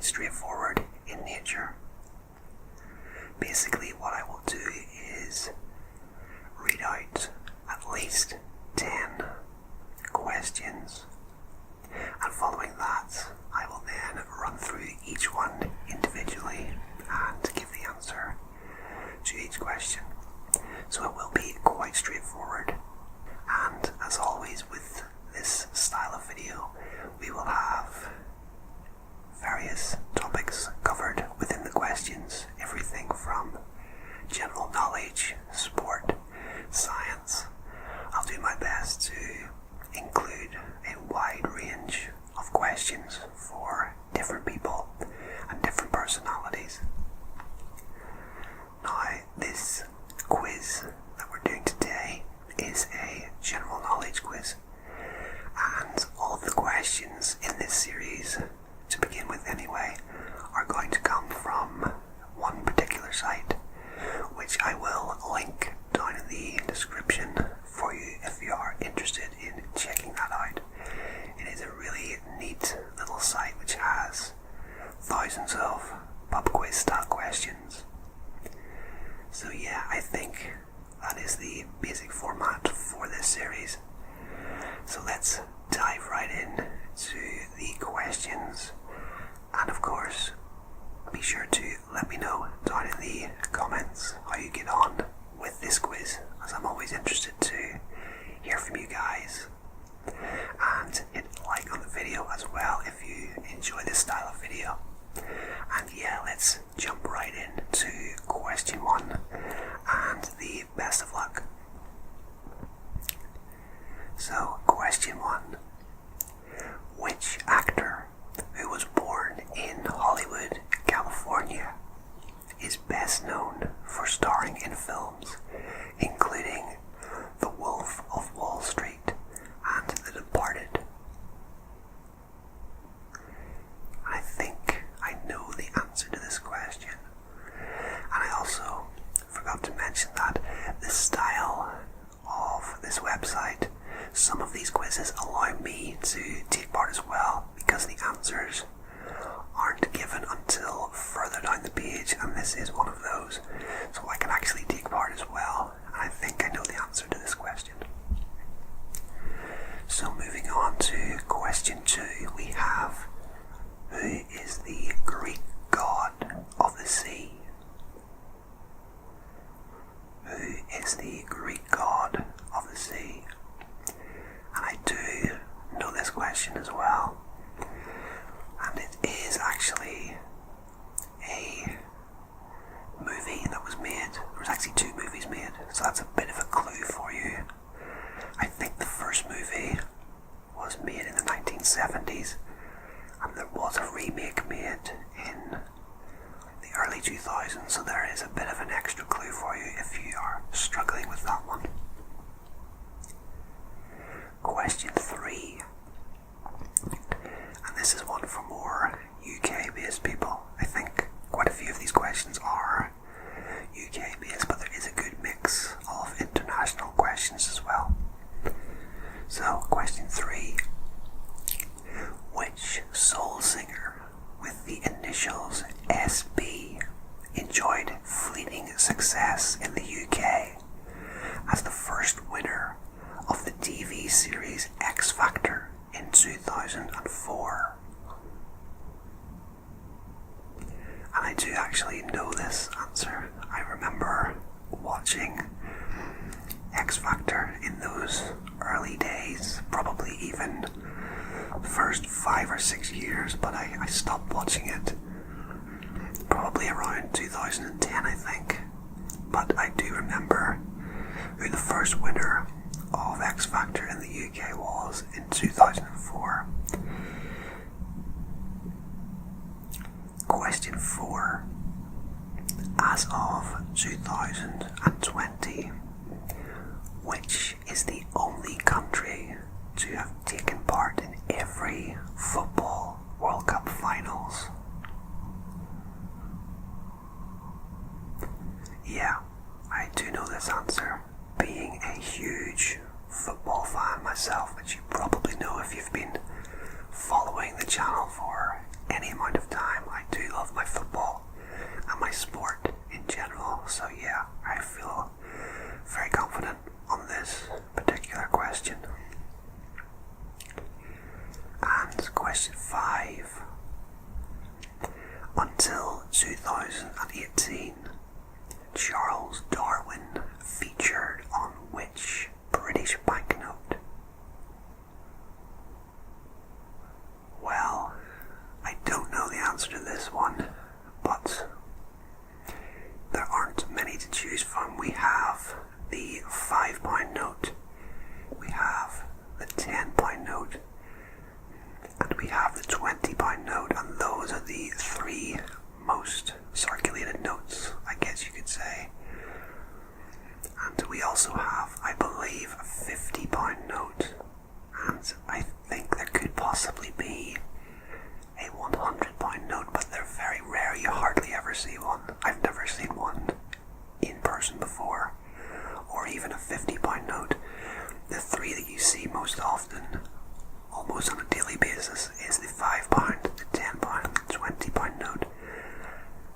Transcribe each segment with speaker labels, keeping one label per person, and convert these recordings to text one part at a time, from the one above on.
Speaker 1: quite straightforward in nature. Basically, what I will do is read out at least 10 questions, and following that, I will then run through each one individually and give the answer to each question. So it will be quite straightforward. And as always with this style of video, we will have various topics covered within the questions, everything from general knowledge, sport, science. I'll do my best to include a wide range of questions for different people and different personalities. Now, this quiz that we're doing today is a general knowledge quiz, and all of the questions in this series, to begin with anyway, are going to come from one particular site, which I will link down in the description for you if you are interested in checking that out. It is a really neat little site which has thousands of pub quiz style questions. So yeah, I think that is the basic format for this series. So let's dive right in to the questions, and of course be sure to let me know down in the comments how you get on with this quiz, as I'm always interested to hear from you guys. And hit like on the video as well if you enjoy this style of video. And yeah, let's jump right in to question 1, and the best of luck. So, question 1. Which actor who was born in Hollywood, California, is best known for starring in films including The Wolf of Wall Street and The Departed? I think I know the answer to this question. And I also forgot to mention that the style of this website, some of these quizzes allow me to take part as well, because the answers aren't given until further down the page, and this is one of those, so I can actually take part as well. And I think I know the answer to this question. So moving on to question 2, we have, who is the Greek god of the sea? Who is the Greek god of the sea? And I do know this question as well. And it is actually a movie that was made. There was actually 2 movies made, so that's a bit of a clue for you. I think the first movie was made in the 1970s, and there was a remake made in the early 2000s, so there is a bit of an extra clue for you if you are struggling with that one. Question 3, and this is one for more UK based people. I think quite a few of these questions are UK based, but there is a good mix of international questions as well. So question 3, which soul singer with the initials SB enjoyed fleeting success in the UK as the first winner of the TV series X Factor in 2004? And I do actually know this answer. I remember watching X Factor in those early days, probably even the first 5 or 6 years, but I stopped watching it probably around 2010, I think. But I do remember who the first winner of X Factor in the UK was in 2004. Question 4. As of 2020, which is the only country to have taken part in every football World Cup finals? Yeah, I do know this answer. Being a huge football fan myself, which you probably know if you've been following the channel for any amount of time, I see most often, almost on a daily basis, is the £5, the £10, the £20 note.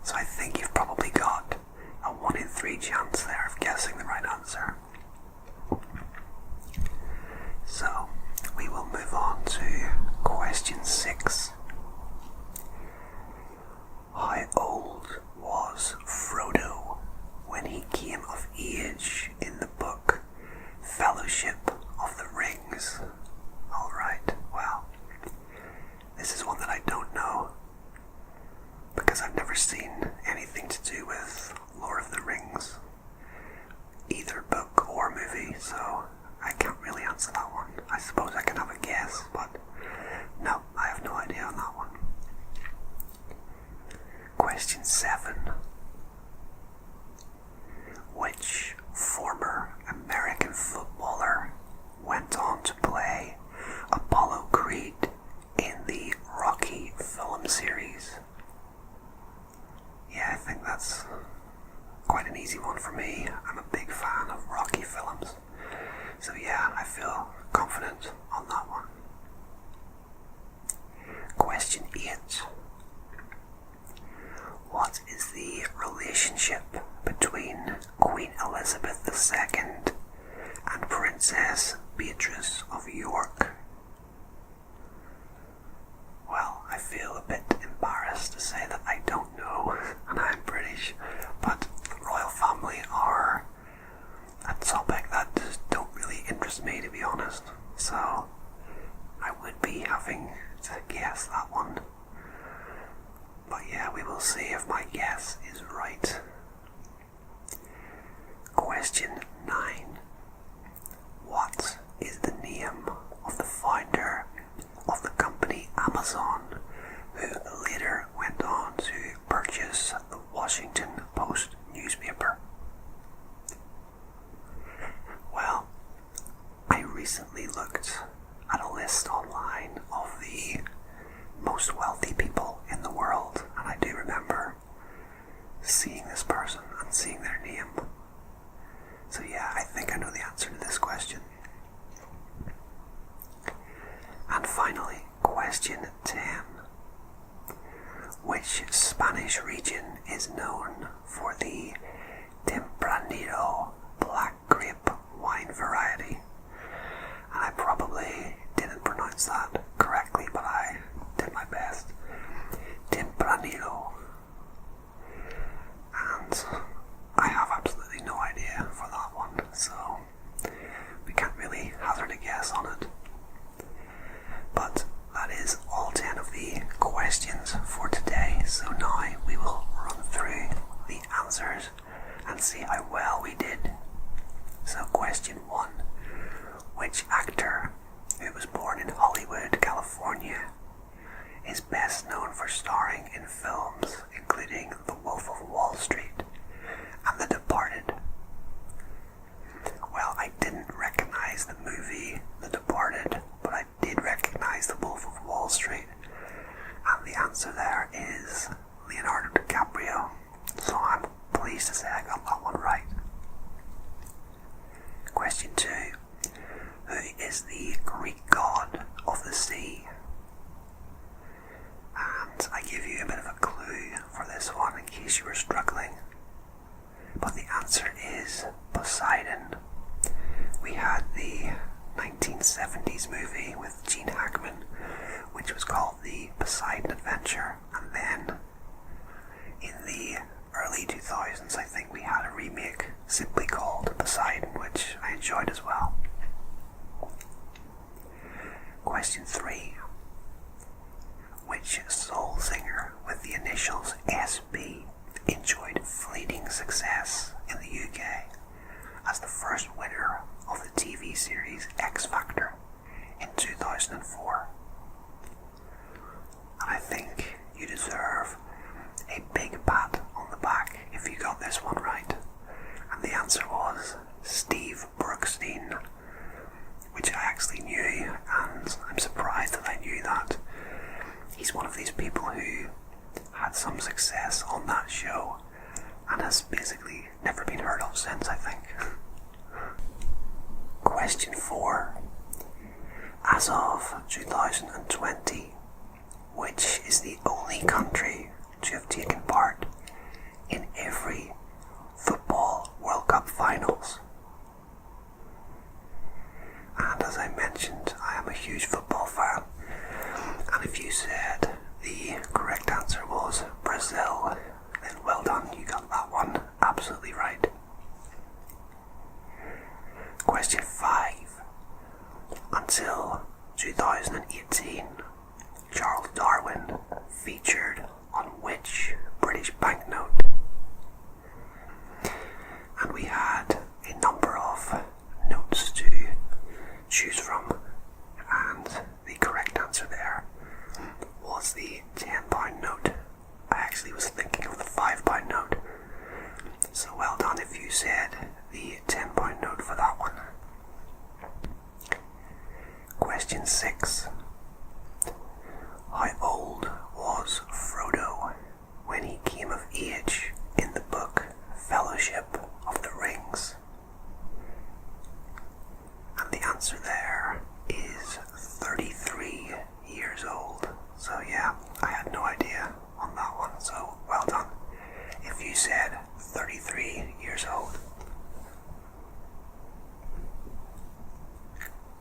Speaker 1: So I think you've probably got a 1 in 3 chance there of guessing the right answer. So we will move on to question 6. How old was Frodo when he came of age in the book Fellowship of the Rings? Alright, well, this is one that I don't know, because I've never seen anything to do with Lord of the Rings, either book or movie, so I can't really answer that one. I suppose I can have a guess, but no, I have no idea on that one. Question 7. Which former American footballer went on to play Apollo Creed in the Rocky film series? Yeah, I think that's quite an easy one for me. I'm a big fan of Rocky films. So yeah, I feel confident on that one. Question 8. What is the relationship between Queen Elizabeth II and Princess Beatrice of York? Well, I feel a bit embarrassed to say that I don't know, and I'm British, but the royal family are a topic that don't really interest me, to be honest, so I would be having to guess that one. But yeah, we will see if my guess is right. Question 9. What is the name of the founder of the company Amazon, who later went on to purchase the Washington Post newspaper? Well, I recently looked at a list online of the most wealthy people in the world, and I do remember seeing this person and seeing their name. So yeah, I think I know the answer to this question. And finally, question 10. Which Spanish region is known for the Tempranillo black grape wine variety? And I probably didn't pronounce that correctly, but I did my best. Tempranillo. And I have absolutely no idea for that one, so we can't really hazard a guess on it. But that is all 10 of the questions for today, so now we will run through the answers and see how well we did. So question 1. Which actor who was born in Hollywood, California, is best known for starring in films including The Wolf of Wall Street and The Departed? Well, I didn't recognize the movie The Departed, but I did recognize The Wolf of Wall Street, and the answer there is Leonardo DiCaprio, so I'm pleased to say I got that one right. Question 2. Who is the Greek god of the sea? And I give you a bit of a clue for this one in case you were struggling. But the answer is Poseidon. We had the 1970s movie with Gene Hackman, which was called The Poseidon Adventure, and then in the early 2000s I think we had a remake simply called Poseidon, which I enjoyed as well. Question 3. Which soul singer with the initials SB enjoyed fleeting success in the UK as the first winner of the TV series X Factor in 2004? And I think you deserve a big pat on the back if you got this one right. And the answer was Steve Brookstein, which I actually knew, and I'm surprised that I knew that. He's one of these people who had some success on that show and has basically never been heard of since, I think. Question 4. as of 2020, which is the only country to have taken part in every football World Cup finals. And as I mentioned, I am a huge football fan, and if you said the correct answer was Brazil, then well done, you got that one absolutely right. Question 5. Until 2018, Charles Darwin featured on which British banknote? And we had a number of notes to choose from, and the correct answer there was the £10 note. I actually was thinking of the £5 note, so well done if you said the £10 note for that one. Question 6. How old was Frodo when he came of age in the book Fellowship of the Rings? And the answer there is 33 years old. So yeah, I had no idea on that one, so well done if you said 33 years old.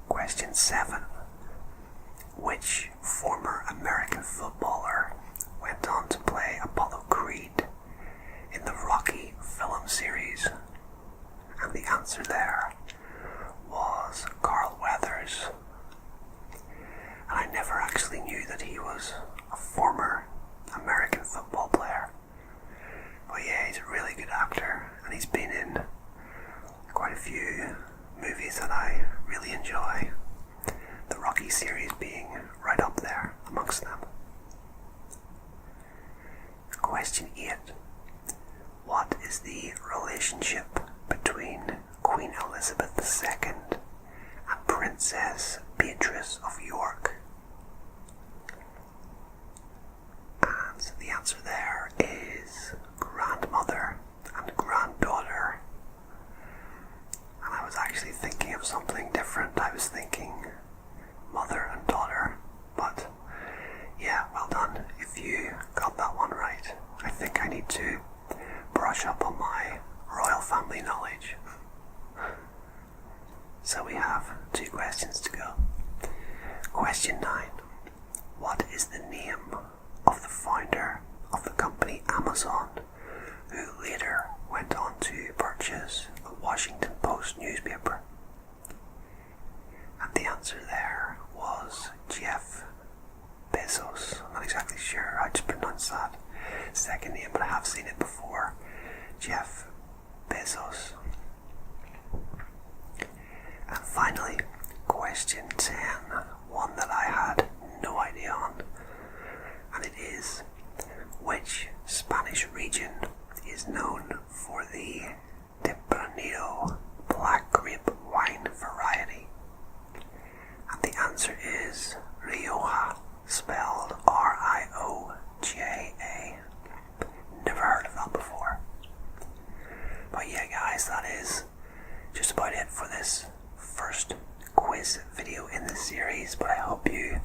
Speaker 1: Question 7. Which former American footballer went on to play Apollo Creed in the Rocky film series? And the answer there was Carl Weathers. And I never actually knew that he was a former American football player. But yeah, he's a really good actor, and he's been in quite a few movies that I really enjoy, the Rocky series being right up there amongst them. Question 8. What is the relationship between Queen Elizabeth II and Princess Beatrice of York? And the answer there is grandmother and granddaughter. And I was actually thinking of something different. I was thinking mother and daughter, but yeah, well done if you got that one right. I think I need to brush up on my royal family knowledge. So we have 2 questions to go. Question 9. What is the name of the founder of the company Amazon, who later went on to purchase the Washington Post newspaper? And the answer there was Jeff Bezos. I'm not exactly sure how to pronounce that second name, but I have seen it before. Jeff Bezos. And finally, question 10, one that I had no idea on, and it is, which Spanish region is known for the Tempranillo black grape wine variety? And the answer is Rioja, spelled R-I-O-J-A. Never heard of that before. But yeah guys, that is just about it for this first quiz video in this series, but I hope you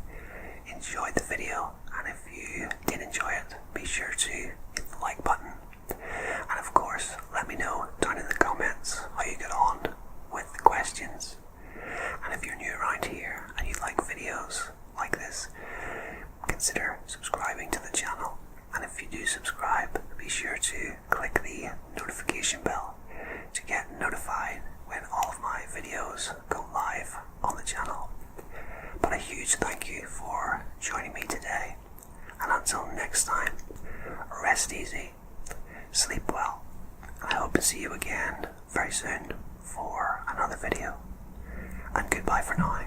Speaker 1: enjoyed the video, and if you did enjoy it, be sure to hit the like button, and of course let me know down in the comments how you get on with the questions. And if you're new around here and you like videos like this, consider subscribing to the channel, and if you do subscribe, be sure to click the notification bell to get notified when all of my videos go live on the channel. But a huge thank you for joining me today, and until next time, rest easy, sleep well, and I hope to see you again very soon for another video, and goodbye for now.